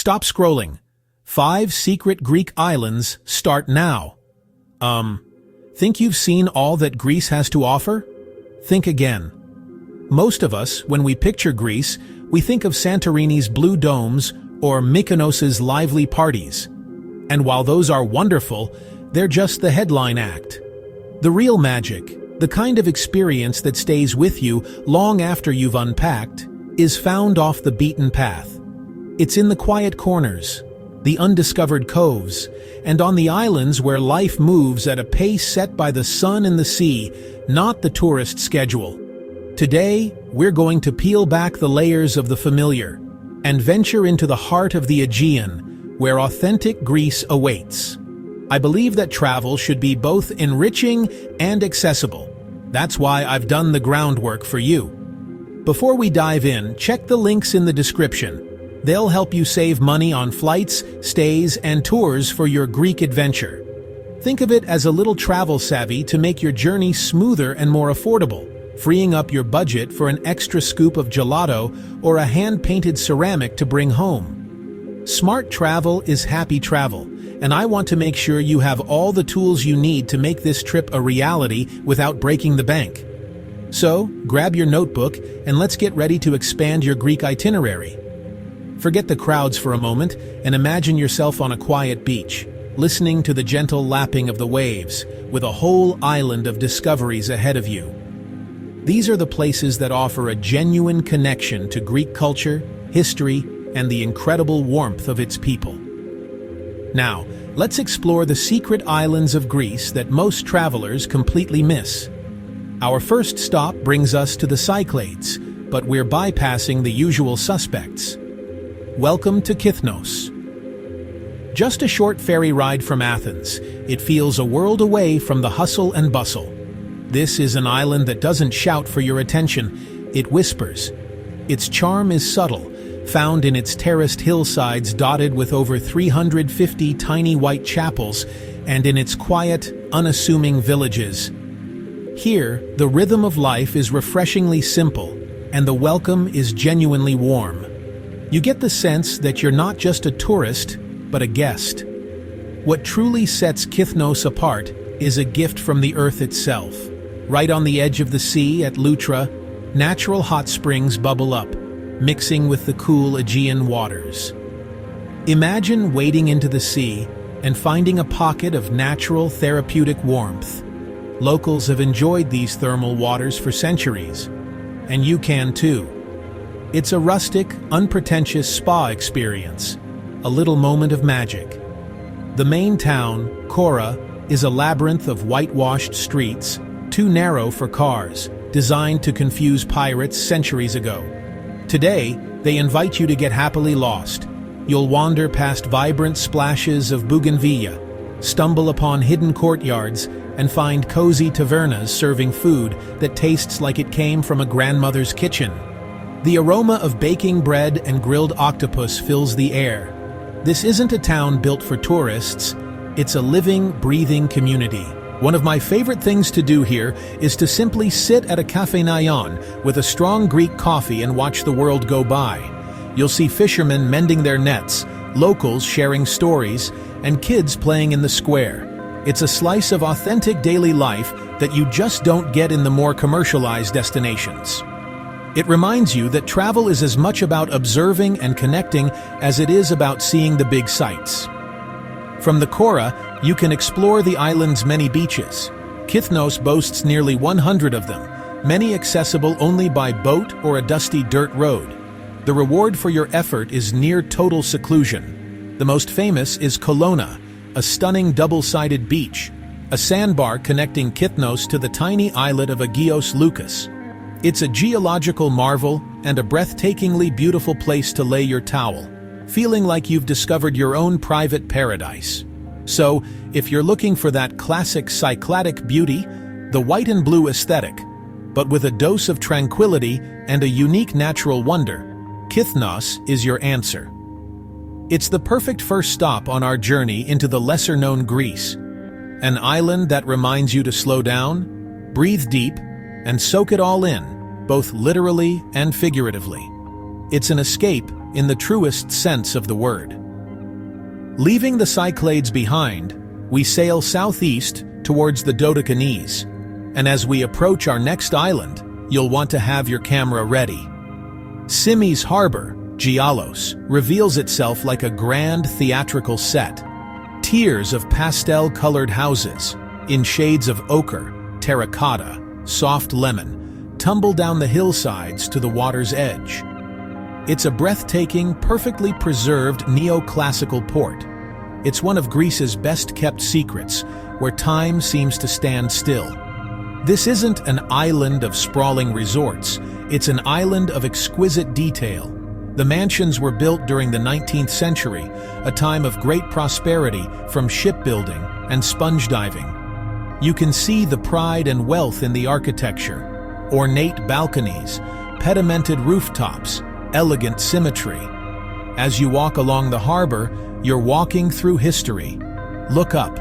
stop scrolling. 5 secret Greek islands start now. Think you've seen all that Greece has to offer? Think again. Most of us, when we picture Greece, we think of Santorini's blue domes or Mykonos's lively parties. And while those are wonderful, they're just the headline act. The real magic, the kind of experience that stays with you long after you've unpacked, is found off the beaten path. It's in the quiet corners, the undiscovered coves, and on the islands where life moves at a pace set by the sun and the sea, not the tourist schedule. Today, we're going to peel back the layers of the familiar and venture into the heart of the Aegean, where authentic Greece awaits. I believe that travel should be both enriching and accessible. That's why I've done the groundwork for you. Before we dive in, check the links in the description. They'll help you save money on flights, stays, and tours for your Greek adventure. Think of it as a little travel savvy to make your journey smoother and more affordable, freeing up your budget for an extra scoop of gelato or a hand-painted ceramic to bring home. Smart travel is happy travel, and I want to make sure you have all the tools you need to make this trip a reality without breaking the bank. So, grab your notebook and let's get ready to expand your Greek itinerary. Forget the crowds for a moment and imagine yourself on a quiet beach, listening to the gentle lapping of the waves, with a whole island of discoveries ahead of you. These are the places that offer a genuine connection to Greek culture, history, and the incredible warmth of its people. Now, let's explore the secret islands of Greece that most travelers completely miss. Our first stop brings us to the Cyclades, but we're bypassing the usual suspects. Welcome to Kythnos. Just a short ferry ride from Athens, it feels a world away from the hustle and bustle. This is an island that doesn't shout for your attention, it whispers. Its charm is subtle, found in its terraced hillsides dotted with over 350 tiny white chapels, and in its quiet, unassuming villages. Here, the rhythm of life is refreshingly simple, and the welcome is genuinely warm. You get the sense that you're not just a tourist, but a guest. What truly sets Kythnos apart is a gift from the earth itself. Right on the edge of the sea at Loutra, natural hot springs bubble up, mixing with the cool Aegean waters. Imagine wading into the sea and finding a pocket of natural therapeutic warmth. Locals have enjoyed these thermal waters for centuries, and you can too. It's a rustic, unpretentious spa experience, a little moment of magic. The main town, Kora, is a labyrinth of whitewashed streets, too narrow for cars, designed to confuse pirates centuries ago. Today, they invite you to get happily lost. You'll wander past vibrant splashes of bougainvillea, stumble upon hidden courtyards, and find cozy tavernas serving food that tastes like it came from a grandmother's kitchen. The aroma of baking bread and grilled octopus fills the air. This isn't a town built for tourists, it's a living, breathing community. One of my favorite things to do here is to simply sit at a café naïon with a strong Greek coffee and watch the world go by. You'll see fishermen mending their nets, locals sharing stories, and kids playing in the square. It's a slice of authentic daily life that you just don't get in the more commercialized destinations. It reminds you that travel is as much about observing and connecting as it is about seeing the big sights. From the Kora, you can explore the island's many beaches. Kythnos boasts nearly 100 of them, many accessible only by boat or a dusty dirt road. The reward for your effort is near total seclusion. The most famous is Kolona, a stunning double-sided beach, a sandbar connecting Kythnos to the tiny islet of Agios Loukas. It's a geological marvel and a breathtakingly beautiful place to lay your towel, feeling like you've discovered your own private paradise. So, if you're looking for that classic Cycladic beauty, the white and blue aesthetic, but with a dose of tranquility and a unique natural wonder, Kythnos is your answer. It's the perfect first stop on our journey into the lesser-known Greece, an island that reminds you to slow down, breathe deep, and soak it all in, both literally and figuratively. It's an escape in the truest sense of the word. Leaving the Cyclades behind, we sail southeast towards the Dodecanese, and as we approach our next island, you'll want to have your camera ready. Simi's harbor, Gialos, reveals itself like a grand theatrical set. Tiers of pastel-colored houses, in shades of ochre, terracotta, soft lemon, tumble down the hillsides to the water's edge. It's a breathtaking, perfectly preserved neoclassical port. It's one of Greece's best-kept secrets, where time seems to stand still. This isn't an island of sprawling resorts, it's an island of exquisite detail. The mansions were built during the 19th century, a time of great prosperity from shipbuilding and sponge diving. You can see the pride and wealth in the architecture: ornate balconies, pedimented rooftops, elegant symmetry. As you walk along the harbor, you're walking through history. Look up.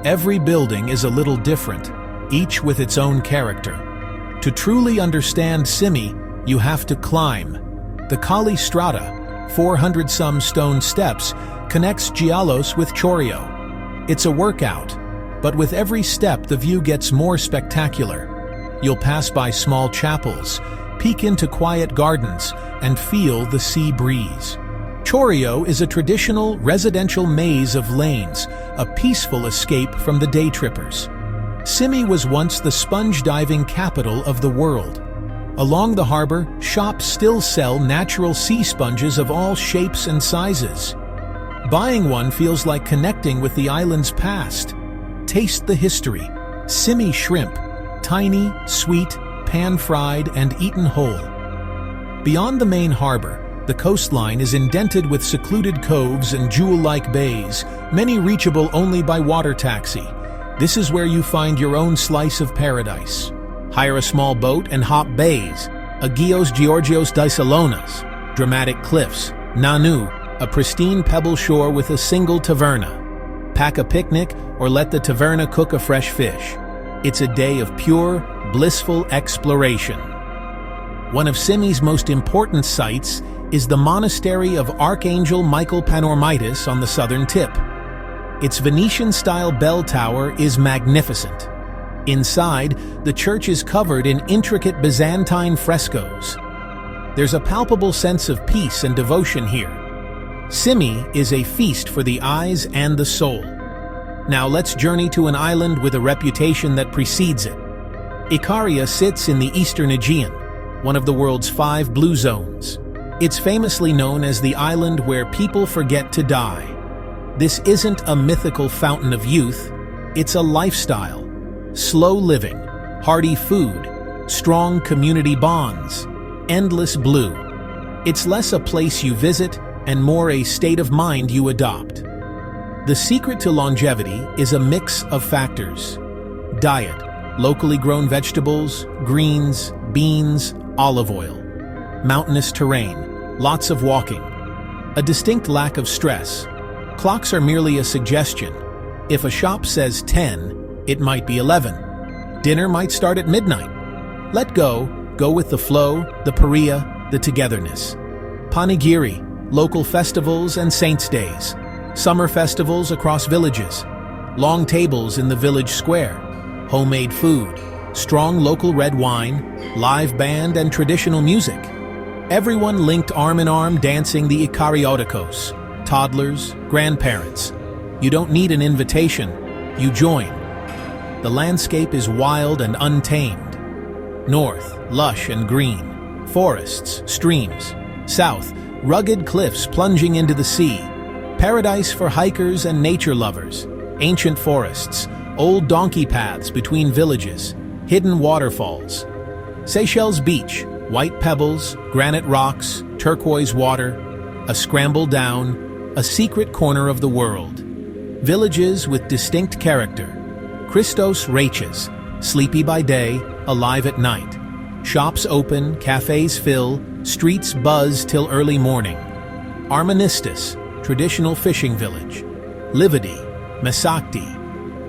Every building is a little different, each with its own character. To truly understand Simi, you have to climb. The Kali Strata, 400-some stone steps, connects Gialos with Chorio. It's a workout, but with every step the view gets more spectacular. You'll pass by small chapels, peek into quiet gardens, and feel the sea breeze. Chorio is a traditional residential maze of lanes, a peaceful escape from the day trippers. Simi was once the sponge diving capital of the world. Along the harbor, shops still sell natural sea sponges of all shapes and sizes. Buying one feels like connecting with the island's past. Taste the history. Simi shrimp, tiny, sweet, pan-fried, and eaten whole. Beyond the main harbor, the coastline is indented with secluded coves and jewel-like bays, many reachable only by water taxi. This is where you find your own slice of paradise. Hire a small boat and hop bays: Agios Georgios Dysalonas, dramatic cliffs; Nanu, a pristine pebble shore with a single taverna. Pack a picnic or let the taverna cook a fresh fish. It's a day of pure, blissful exploration. One of Simi's most important sites is the monastery of Archangel Michael Panormitis on the southern tip. Its Venetian-style bell tower is magnificent. Inside, the church is covered in intricate Byzantine frescoes. There's a palpable sense of peace and devotion here. Simi is a feast for the eyes and the soul. Now let's journey to an island with a reputation that precedes it. Ikaria sits in the eastern Aegean, one of the world's 5 blue zones. It's famously known as the island where people forget to die. This isn't a mythical fountain of youth, it's a lifestyle. Slow living, hearty food, strong community bonds, endless blue. It's less a place you visit and more a state of mind you adopt. The secret to longevity is a mix of factors. Diet: locally grown vegetables, greens, beans, olive oil. Mountainous terrain: lots of walking. A distinct lack of stress. Clocks are merely a suggestion. If a shop says 10, it might be 11. Dinner might start at midnight. Let go with the flow, the paria, the togetherness. Panigiri, local festivals and saints' days. Summer festivals across villages. Long tables in the village square. Homemade food. Strong local red wine. Live band and traditional music. Everyone linked arm in arm dancing the Ikariotikos. Toddlers, grandparents. You don't need an invitation. You join. The landscape is wild and untamed. North, lush and green. Forests, streams. South, rugged cliffs plunging into the sea. Paradise for hikers and nature lovers. Ancient forests, old donkey paths between villages, hidden waterfalls. Seychelles Beach, white pebbles, granite rocks, turquoise water, a scramble down, a secret corner of the world. Villages with distinct character. Christos Rachis, sleepy by day, alive at night. Shops open, cafes fill, streets buzz till early morning. Armanistis, traditional fishing village. Lividi, Mesakti.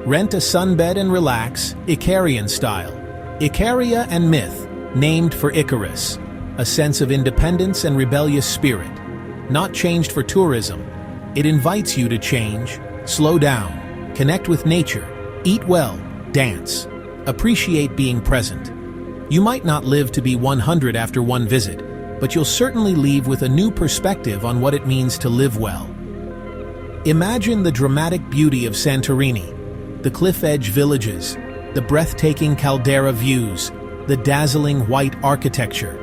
Rent a sunbed and relax, Icarian style. Icaria and myth, named for Icarus, a sense of independence and rebellious spirit. not changed for tourism. It invites you to change, slow down, connect with nature, eat well, dance, appreciate being present. You might not live to be 100 after one visit, but you'll certainly leave with a new perspective on what it means to live well. Imagine the dramatic beauty of Santorini, the cliff-edge villages, the breathtaking caldera views, the dazzling white architecture.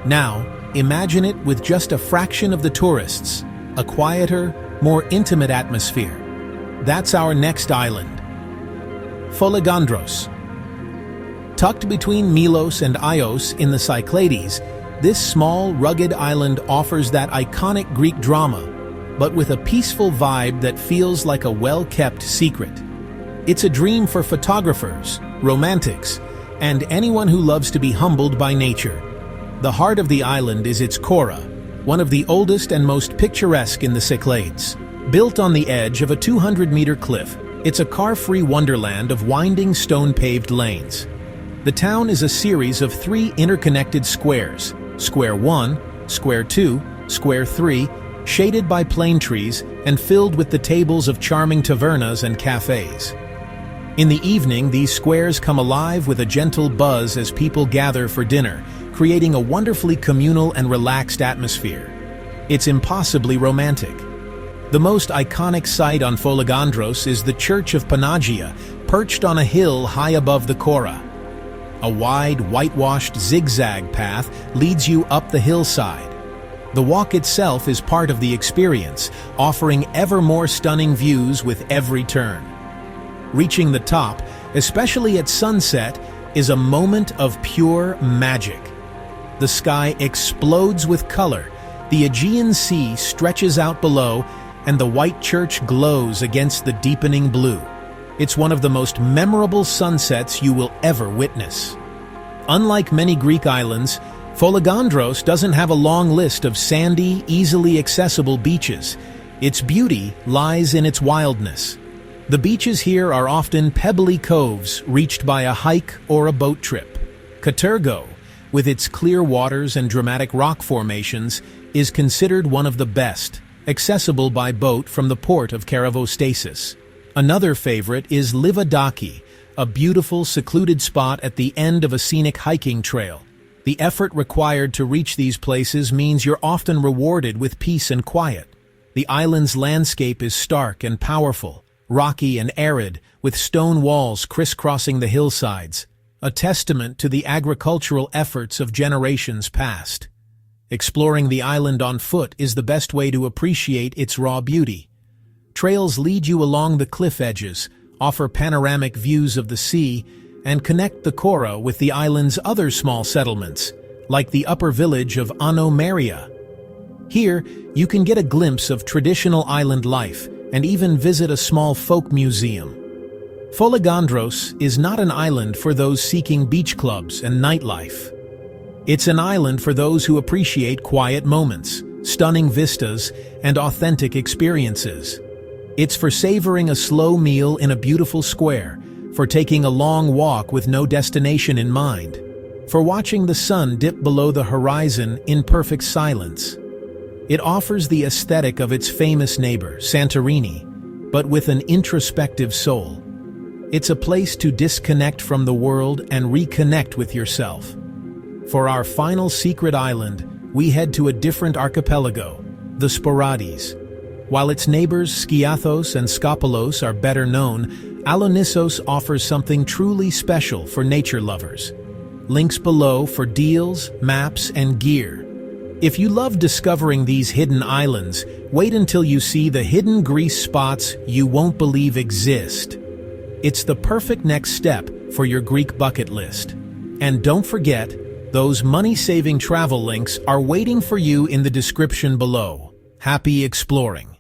Now, imagine it with just a fraction of the tourists, a quieter, more intimate atmosphere. That's our next island. Folegandros. Tucked between Milos and Ios in the Cyclades, this small, rugged island offers that iconic Greek drama, but with a peaceful vibe that feels like a well-kept secret. It's a dream for photographers, romantics, and anyone who loves to be humbled by nature. The heart of the island is its Kora, one of the oldest and most picturesque in the Cyclades. Built on the edge of a 200-meter cliff, it's a car-free wonderland of winding stone-paved lanes. The town is a series of 3 interconnected squares, Square 1, Square 2, Square 3, shaded by plane trees and filled with the tables of charming tavernas and cafes. In the evening, these squares come alive with a gentle buzz as people gather for dinner, creating a wonderfully communal and relaxed atmosphere. It's impossibly romantic. The most iconic sight on Folegandros is the Church of Panagia, perched on a hill high above the Kora. A wide, whitewashed zigzag path leads you up the hillside. The walk itself is part of the experience, offering ever more stunning views with every turn. Reaching the top, especially at sunset, is a moment of pure magic. The sky explodes with color, the Aegean Sea stretches out below, and the white church glows against the deepening blue. It's one of the most memorable sunsets you will ever witness. Unlike many Greek islands, Folegandros doesn't have a long list of sandy, easily accessible beaches. Its beauty lies in its wildness. The beaches here are often pebbly coves reached by a hike or a boat trip. Katergo, with its clear waters and dramatic rock formations, is considered one of the best, accessible by boat from the port of Karavostasis. Another favorite is Livadaki, a beautiful, secluded spot at the end of a scenic hiking trail. The effort required to reach these places means you're often rewarded with peace and quiet. The island's landscape is stark and powerful, rocky and arid, with stone walls crisscrossing the hillsides, a testament to the agricultural efforts of generations past. Exploring the island on foot is the best way to appreciate its raw beauty. Trails lead you along the cliff edges, offer panoramic views of the sea, and connect the Kora with the island's other small settlements, like the upper village of Ano Maria. Here, you can get a glimpse of traditional island life and even visit a small folk museum. Folegandros is not an island for those seeking beach clubs and nightlife. It's an island for those who appreciate quiet moments, stunning vistas, and authentic experiences. It's for savoring a slow meal in a beautiful square, for taking a long walk with no destination in mind, for watching the sun dip below the horizon in perfect silence. It offers the aesthetic of its famous neighbor, Santorini, but with an introspective soul. It's a place to disconnect from the world and reconnect with yourself. For our final secret island, we head to a different archipelago, the Sporades. While its neighbors Skiathos and Skopelos are better known, Alonissos offers something truly special for nature lovers. Links below for deals, maps, and gear. If you love discovering these hidden islands, wait until you see the hidden Greece spots you won't believe exist. It's the perfect next step for your Greek bucket list. And don't forget, those money-saving travel links are waiting for you in the description below. Happy exploring!